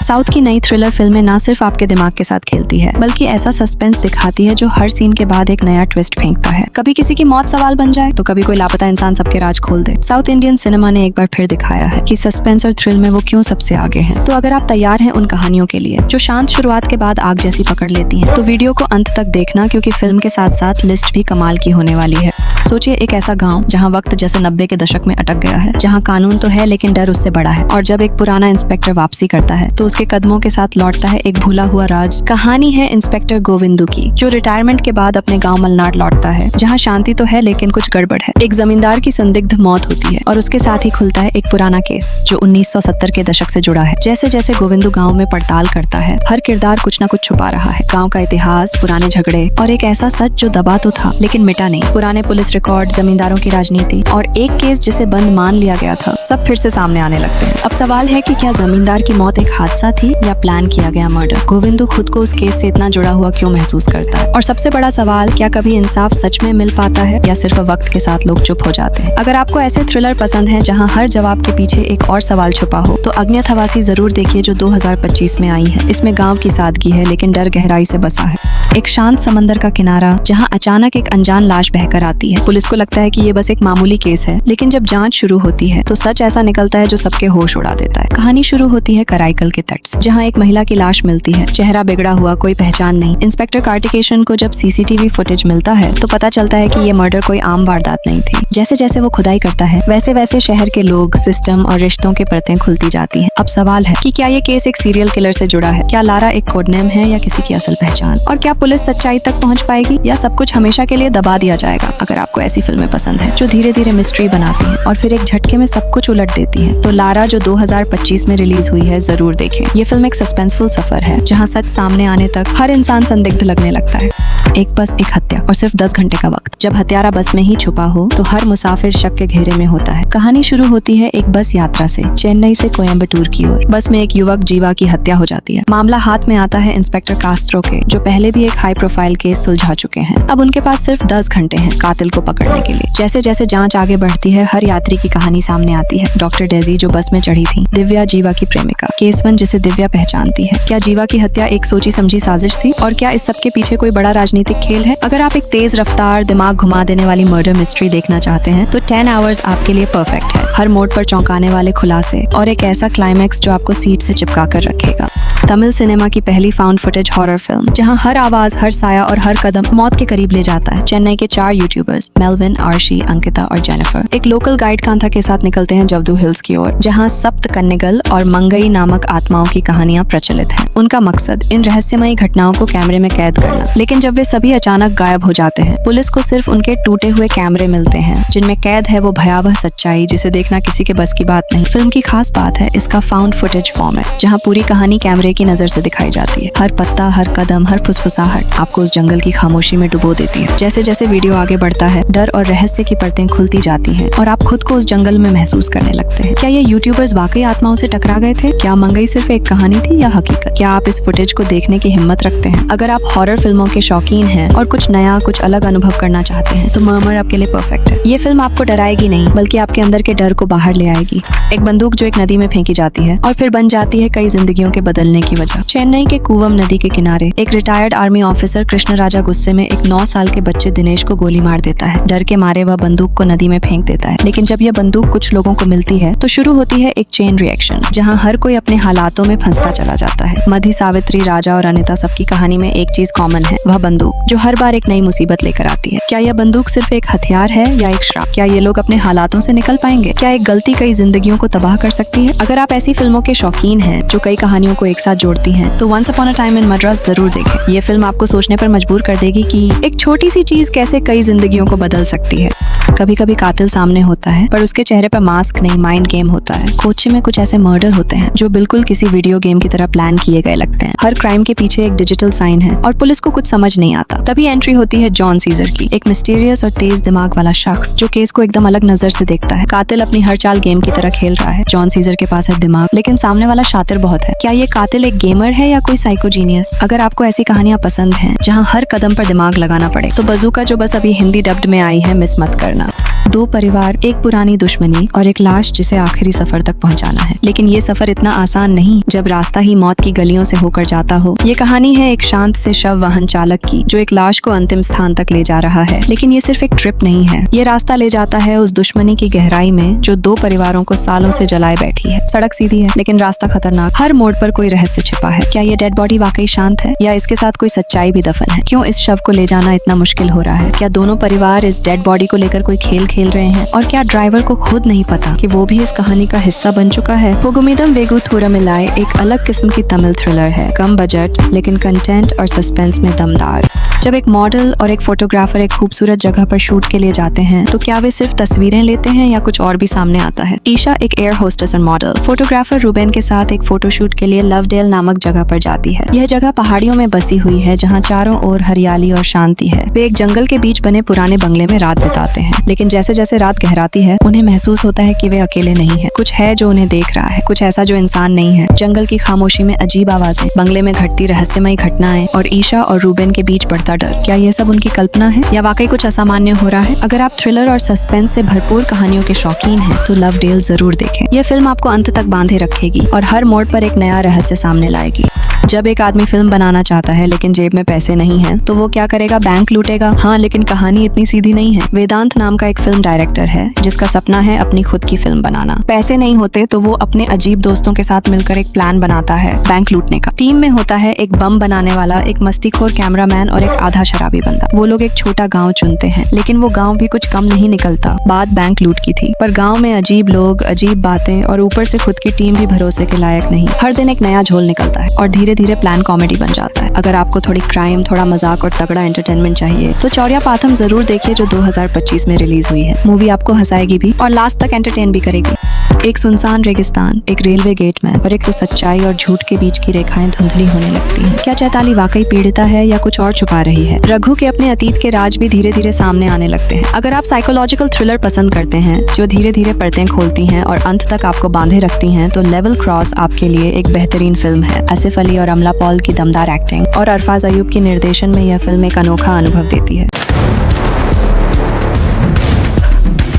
South की नई thriller फिल्में ना सिर्फ आपके दिमाग के साथ खेलती है बल्कि ऐसा सस्पेंस दिखाती है जो हर सीन के बाद एक नया ट्विस्ट फेंकता है। कभी किसी की मौत सवाल बन जाए तो कभी कोई लापता इंसान सबके राज खोल दे। साउथ इंडियन सिनेमा ने एक बार फिर दिखाया है कि सस्पेंस और थ्रिल में वो क्यों सबसे आगे हैं। तो अगर आप तैयार हैं उन कहानियों के लिए जो शांत शुरुआत के बाद आग जैसी पकड़ लेती हैं, तो वीडियो को अंत तक देखना, क्योंकि फिल्म के साथ साथ लिस्ट भी कमाल की होने वाली है। सोचिए एक ऐसा गांव जहां वक्त जैसे 90 के दशक में अटक गया है, जहां कानून तो है लेकिन डर उससे बड़ा है, और जब एक पुराना इंस्पेक्टर वापसी करता है तो उसके कदमों के साथ लौटता है एक भूला हुआ राज। कहानी है इंस्पेक्टर गोविंदू की, जो रिटायरमेंट के बाद अपने गांव मलनाड लौटता है, जहां शांति तो है लेकिन कुछ गड़बड़ है। एक जमींदार की संदिग्ध मौत होती है और उसके साथ ही खुलता है एक पुराना केस जो 1970 के दशक से जुड़ा है। जैसे जैसे गोविंदू गाँव में पड़ताल करता है, हर किरदार कुछ न कुछ छुपा रहा है। गाँव का इतिहास, पुराने झगड़े और एक ऐसा सच जो दबा तो था लेकिन मिटा नहीं। पुराने पुलिस रिकॉर्ड, जमींदारों की राजनीति और एक केस जिसे बंद मान लिया गया था, सब फिर से सामने आने लगते हैं। अब सवाल है कि क्या जमींदार की मौत एक हादसा थी या प्लान किया गया मर्डर? गोविंदू खुद को उस केस से इतना जुड़ा हुआ क्यों महसूस करता है? और सबसे बड़ा सवाल, क्या कभी इंसाफ सच में मिल पाता है या सिर्फ वक्त के साथ लोग चुप हो जाते हैं? अगर आपको ऐसे थ्रिलर पसंद हैं जहां हर जवाब के पीछे एक और सवाल छुपा हो, तो अज्ञात हवासी जरूर देखिए जो 2025 में आई है। इसमें गाँव की सादगी है लेकिन डर गहराई से बसा है। एक शांत समंदर का किनारा जहाँ अचानक एक अनजान लाश बहकर आती है। पुलिस को लगता है कि ये बस एक मामूली केस है, लेकिन जब जांच शुरू होती है तो सच ऐसा निकलता है जो सबके होश उड़ा देता है। कहानी शुरू होती है कराईकल के तट से, जहाँ एक महिला की लाश मिलती है, चेहरा बिगड़ा हुआ, कोई पहचान नहीं। इंस्पेक्टर कार्तिकेशन को जब सीसीटीवी फुटेज मिलता है तो पता चलता है कि ये मर्डर कोई आम वारदात नहीं थी। जैसे जैसे वो खुदाई करता है वैसे वैसे शहर के लोग, सिस्टम और रिश्तों के परतें खुलती जाती हैं। अब सवाल है कि क्या ये केस एक सीरियल किलर से जुड़ा है? क्या लारा एक कोडनेम है या किसी की असल पहचान? और क्या पुलिस सच्चाई तक पहुंच पाएगी या सब कुछ हमेशा के लिए दबा दिया जाएगा? अगर आपको ऐसी फिल्में पसंद है जो धीरे धीरे मिस्ट्री बनाती हैं और फिर एक झटके में सब कुछ उलट देती हैं, तो लारा जो 2025 में रिलीज हुई है, जरूर देखें। ये फिल्म एक सस्पेंसफुल सफर है जहां सच सामने आने तक हर इंसान संदिग्ध लगने लगता है। एक बस, एक हत्या और सिर्फ 10 घंटे का वक्त। जब हत्यारा बस में ही छुपा हो तो हर मुसाफिर शक के घेरे में होता है। कहानी शुरू होती है एक बस यात्रा से, चेन्नई से कोयम्बटूर की ओर। बस में एक युवक जीवा की हत्या हो जाती है। मामला हाथ में आता है इंस्पेक्टर कास्त्रो के, जो पहले भी एक हाई प्रोफाइल केस सुलझा चुके हैं। अब उनके पास सिर्फ 10 घंटे हैं कातिल को पकड़ने के लिए। जैसे जैसे जांच आगे बढ़ती है, हर यात्री की कहानी सामने आती है। डॉक्टर डेजी जो बस में चढ़ी थी, दिव्या जीवा की प्रेमिका, केस 1 जिसे दिव्या पहचानती है। क्या जीवा की हत्या एक सोची समझी साजिश थी और क्या इस सब के पीछे कोई बड़ा राजनीतिक खेल है? अगर आप एक तेज रफ्तार, दिमाग घुमा देने वाली मर्डर मिस्ट्री देखना चाहते हैं तो 10 आवर्स आपके लिए परफेक्ट है। हर मोड़ पर चौंकाने वाले खुलासे और एक ऐसा क्लाइमैक्स जो आपको सीट से चिपका कर रखेगा। तमिल सिनेमा की पहली फाउंड फुटेज हॉरर फिल्म जहां हर आवाज, हर साया और हर कदम मौत के करीब ले जाता है। चेन्नई के 4 यूट्यूबर्स मेलविन, आर्शी, अंकिता और जेनिफर एक लोकल गाइड कांथा के साथ निकलते हैं जवदू हिल्स की ओर, जहां सप्त कन्नेगल और मंगई नामक आत्माओं की कहानियां प्रचलित हैं। उनका मकसद इन रहस्यमयी घटनाओं को कैमरे में कैद करना। लेकिन जब वे सभी अचानक गायब हो जाते हैं, पुलिस को सिर्फ उनके टूटे हुए कैमरे मिलते हैं जिनमें कैद है वो भयावह सच्चाई जिसे देखना किसी के बस की बात नहीं। फिल्म की खास बात है इसका फाउंड फुटेज फॉर्मेट, जहां पूरी कहानी कैमरे की नजर से दिखाई जाती है। हर पत्ता, हर कदम, हर फुसफुसाहट आपको उस जंगल की खामोशी में डुबो देती है। जैसे जैसे वीडियो आगे बढ़ता है, डर और रहस्य की परतें खुलती जाती हैं और आप खुद को उस जंगल में महसूस करने लगते हैं। क्या ये यूट्यूबर्स वाकई आत्माओं से टकरा गए थे? क्या मंगई सिर्फ एक कहानी थी या हकीकत? क्या आप इस फुटेज को देखने की हिम्मत रखते हैं? अगर आप हॉरर फिल्मों के शौकीन हैं और कुछ नया, कुछ अलग अनुभव करना चाहते हैं तो मर्मर आपके लिए परफेक्ट है। ये फिल्म आपको डराएगी नहीं बल्कि आपके अंदर के डर को बाहर ले आएगी। एक बंदूक जो एक नदी में फेंकी जाती है और फिर बन जाती है कई जिंदगियों के बदलने की वजह। चेन्नई के कूवम नदी के किनारे एक रिटायर्ड आर्मी ऑफिसर कृष्ण राजा गुस्से में एक 9 साल के बच्चे दिनेश को गोली मार देता है। डर के मारे वह बंदूक को नदी में फेंक देता है, लेकिन जब यह बंदूक कुछ लोगों को मिलती है तो शुरू होती है एक चेन रिएक्शन जहां हर कोई अपने हालातों में फंसता चला जाता है। मधि, सावित्री, राजा और अनिता सबकी कहानी में एक चीज कॉमन है, वह बंदूक जो हर बार एक नई मुसीबत लेकर आती है। क्या यह बंदूक सिर्फ एक हथियार है या एक श्राप? क्या ये लोग अपने हालातों से निकल पाएंगे? क्या एक गलती कई जिंदगियों को तबाह कर सकती है? अगर आप ऐसी फिल्मों के शौकीन हैं जो कई कहानियों को एक साथ जोड़ती हैं, तो once upon a time in Madras जरूर देखें। ये फिल्म आपको सोचने पर मजबूर कर देगी कि एक छोटी सी चीज कैसे कई जिंदगियों को बदल सकती है। कभी कभी कातिल सामने होता है पर उसके चेहरे पर मास्क नहीं, माइंड गेम होता है। कोच्चि में कुछ ऐसे मर्डर होते हैं जो बिल्कुल किसी वीडियो गेम की तरह प्लान किए गए लगते हैं। हर क्राइम के पीछे एक डिजिटल साइन है और पुलिस को कुछ समझ नहीं आता। तभी एंट्री होती है जॉन सीजर की, एक मिस्टीरियस और तेज दिमाग वाला शख्स जो केस को एकदम अलग नजर से देखता है। कातिल अपनी हर चाल गेम की तरह खेल रहा है। जॉन सीजर के पास है दिमाग, लेकिन सामने वाला शातिर बहुत है। क्या ये कातिल एक गेमर है या कोई साइको जीनियस? अगर आपको ऐसी कहानियां पसंद हैं जहां हर कदम पर दिमाग लगाना पड़े, तो बजूका जो बस अभी हिंदी डब्ड में आई है, मिस मत करना। दो परिवार, एक पुरानी दुश्मनी और एक लाश जिसे आखिरी सफर तक पहुंचाना है। लेकिन ये सफर इतना आसान नहीं जब रास्ता ही मौत की गलियों से होकर जाता हो। ये कहानी है एक शांत से शव वाहन चालक की जो एक लाश को अंतिम स्थान तक ले जा रहा है। लेकिन ये सिर्फ एक ट्रिप नहीं है, ये रास्ता ले जाता है उस दुश्मनी की गहराई में जो दो परिवारों को सालों से जलाए बैठी है। सड़क सीधी है लेकिन रास्ता खतरनाक, हर मोड़ पर कोई रहस्य छिपा है। क्या ये डेड बॉडी वाकई शांत है या इसके साथ कोई सच्चाई भी दफन है? क्यों इस शव को ले जाना इतना मुश्किल हो रहा है? क्या दोनों परिवार इस डेड बॉडी को लेकर कोई खेल खेल रहे हैं? और क्या ड्राइवर को खुद नहीं पता कि वो भी इस कहानी का हिस्सा बन चुका है? पुगुमिदम वेगु थूरमिलाई एक अलग किस्म की तमिल थ्रिलर है, कम बजट लेकिन कंटेंट और सस्पेंस में दमदार। जब एक मॉडल और एक फोटोग्राफर एक खूबसूरत जगह पर शूट के लिए जाते हैं तो क्या वे सिर्फ तस्वीरें लेते हैं या कुछ और भी सामने आता है? ईशा एक एयर होस्टेस और मॉडल फोटोग्राफर रूबेन के साथ एक फोटोशूट के लिए लवडेल नामक जगह पर जाती है। यह जगह पहाड़ियों में बसी हुई है जहाँ चारों ओर हरियाली और शांति है। वे एक जंगल के बीच बने पुराने बंगले में रात बिताते हैं, लेकिन जैसे जैसे रात गहराती है उन्हें महसूस होता है कि वे अकेले नहीं है। कुछ है जो उन्हें देख रहा है, कुछ ऐसा जो इंसान नहीं है। जंगल की खामोशी में अजीब आवाजें, बंगले में घटती रहस्यमयी घटनाएं और ईशा और रूबेन के बीच बढ़ता डर। क्या ये सब उनकी कल्पना है या वाकई कुछ असामान्य हो रहा है? अगर आप थ्रिलर और सस्पेंस से भरपूर कहानियों के शौकीन हैं तो लवडेल जरूर देखें। यह फिल्म आपको अंत तक बांधे रखेगी और हर मोड़ पर एक नया रहस्य सामने लाएगी। जब एक आदमी फिल्म बनाना चाहता है लेकिन जेब में पैसे नहीं है तो वो क्या करेगा? बैंक लूटेगा। हाँ, लेकिन कहानी इतनी सीधी नहीं है। वेदांत नाम का एक फिल्म डायरेक्टर है जिसका सपना है अपनी खुद की फिल्म बनाना। पैसे नहीं होते तो वो अपने अजीब दोस्तों के साथ मिलकर एक प्लान बनाता है बैंक लूटने का। टीम में होता है एक बम बनाने वाला, एक मस्तीखोर कैमरामैन और एक आधा शराबी बंदा। वो लोग एक छोटा गाँव चुनते हैं, लेकिन वो गाँव भी कुछ कम नहीं निकलता। बात बैंक लूट की थी, पर गाँव में अजीब लोग, अजीब बातें और ऊपर से खुद की टीम भी भरोसे के लायक नहीं। हर दिन एक नया झोल निकलता है और धीरे धीरे प्लान कॉमेडी बन जाता है। अगर आपको थोड़ी क्राइम, थोड़ा मजाक और तगड़ा एंटरटेनमेंट चाहिए तो चौरिया पाथम जरूर देखिए जो 2025 में रिलीज हुई है। मूवी आपको हंसाएगी भी और लास्ट तक एंटरटेन भी करेगी। एक सुनसान रेगिस्तान, एक रेलवे गेटमैन और एक तो सच्चाई और झूठ के बीच की रेखाएं धुंधली होने लगती हैं। क्या चैताली वाकई पीड़िता है या कुछ और छुपा रही है? रघु के अपने अतीत के राज भी धीरे धीरे सामने आने लगते हैं। अगर आप साइकोलॉजिकल थ्रिलर पसंद करते हैं जो धीरे धीरे परतें खोलती हैं और अंत तक आपको बांधे रखती हैं तो लेवल क्रॉस आपके लिए एक बेहतरीन फिल्म है। आसिफ अली और अमला पॉल की दमदार एक्टिंग और अरफाज अयूब की निर्देशन में यह फिल्म एक अनोखा अनुभव देती है।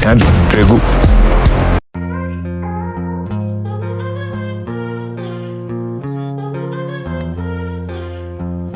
रघु